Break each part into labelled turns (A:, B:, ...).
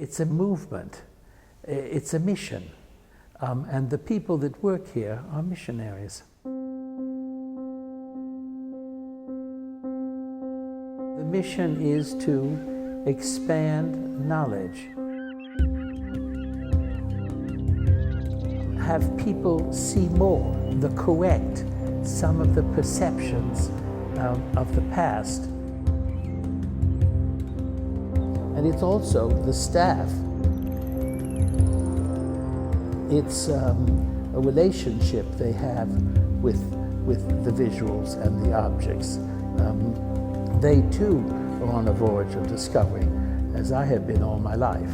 A: It's a movement, it's a mission, and the people that work here are missionaries. The mission is to expand knowledge, have people see more, correct some of the perceptions of the past. And it's also the staff. It's a relationship they have with the visuals and the objects. They too are on a voyage of discovery, as I have been all my life.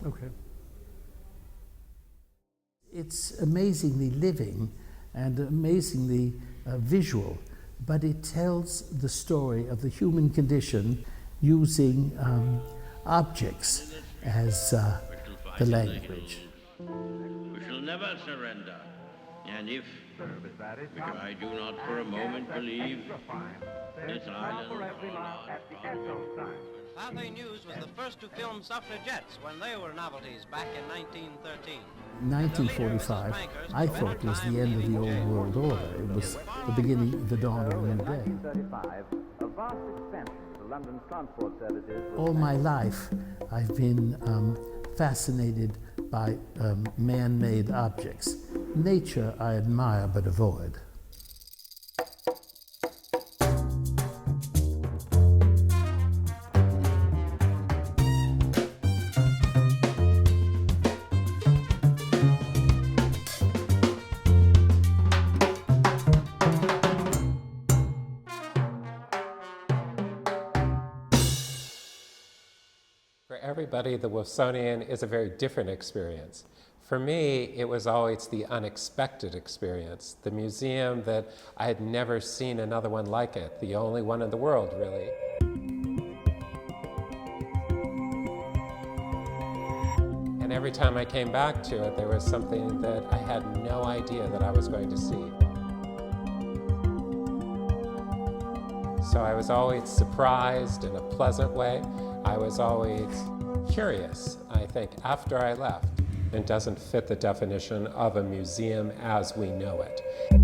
A: Okay. It's amazingly living and amazingly visual, but it tells the story of the human condition using objects as the language.
B: We shall never surrender, and if I do not for a moment believe this island or
C: Pathé News was the first to film suffragettes when they were novelties back in 1913.
A: 1945, I thought, was the end of the old world order. It was the beginning, the dawn of a new day. All my life, I've been fascinated by man-made objects. Nature I admire but avoid.
D: For everybody, the Wolfsonian is a very different experience. For me, it was always the unexpected experience, the museum that I had never seen another one like it, the only one in the world, really. And every time I came back to it, there was something that I had no idea that I was going to see. So I was always surprised in a pleasant way. I was always curious, I think, after I left. It doesn't fit the definition of a museum as we know it. I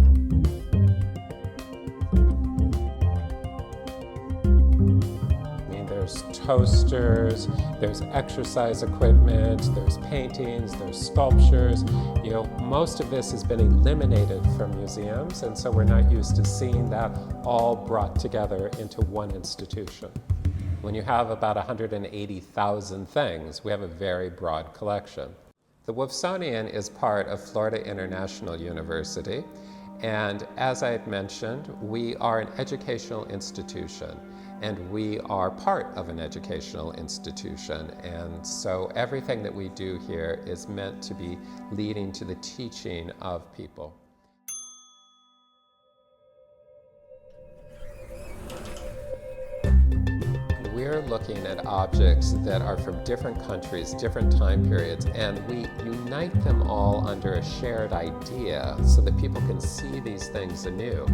D: mean, there's toasters, there's exercise equipment, there's paintings, there's sculptures. You know, most of this has been eliminated from museums, and so we're not used to seeing that all brought together into one institution. When you have about 180,000 things, we have a very broad collection. The Wolfsonian is part of Florida International University, and as I had mentioned, we are an educational institution, and we are part of an educational institution, and so everything that we do here is meant to be leading to the teaching of people. We're looking at objects that are from different countries, different time periods, and we unite them all under a shared idea so that people can see these things anew.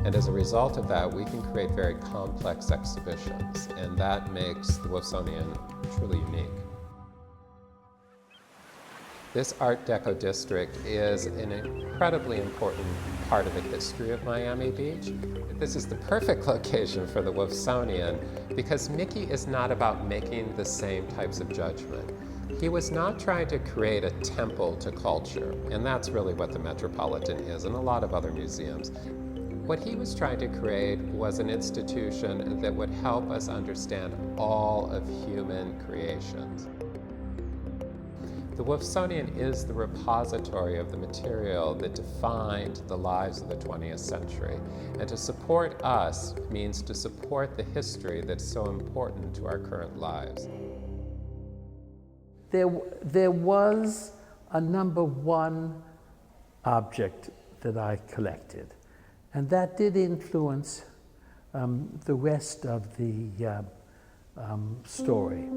D: And as a result of that, we can create very complex exhibitions, and that makes the Wolfsonian truly unique. This Art Deco district is an incredibly important part of the history of Miami Beach. This is the perfect location for the Wolfsonian because Mickey is not about making the same types of judgment. He was not trying to create a temple to culture, and that's really what the Metropolitan is and a lot of other museums. What he was trying to create was an institution that would help us understand all of human creations. The Wolfsonian is the repository of the material that defined the lives of the 20th century. And to support us means to support the history that's so important to our current lives.
A: There was a number one object that I collected, and that did influence the rest of the story.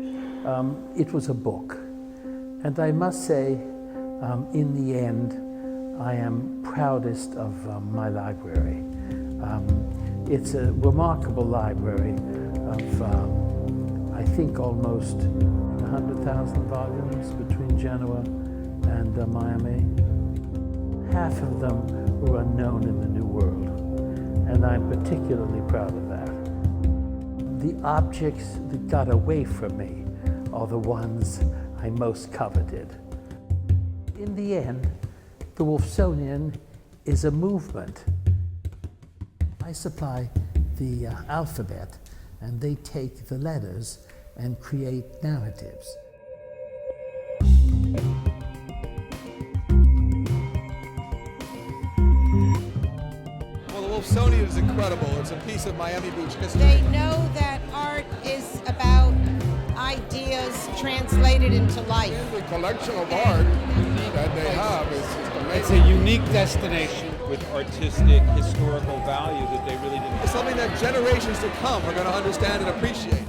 A: It was a book. And I must say, in the end, I am proudest of my library. It's a remarkable library of, I think, almost 100,000 volumes between Genoa and Miami. Half of them were unknown in the New World, and I'm particularly proud of that. The objects that got away from me are the ones I most coveted. In the end, the Wolfsonian is a movement. I supply the alphabet, and they take the letters and create narratives.
E: Well, the Wolfsonian is incredible. It's a piece of Miami Beach history.
F: They know that art is about ideas translated into life.
G: The collection of art that they have is amazing.
H: It's a unique destination with artistic, historical value that they really didn't.
E: It's something that generations to come are going to understand and appreciate.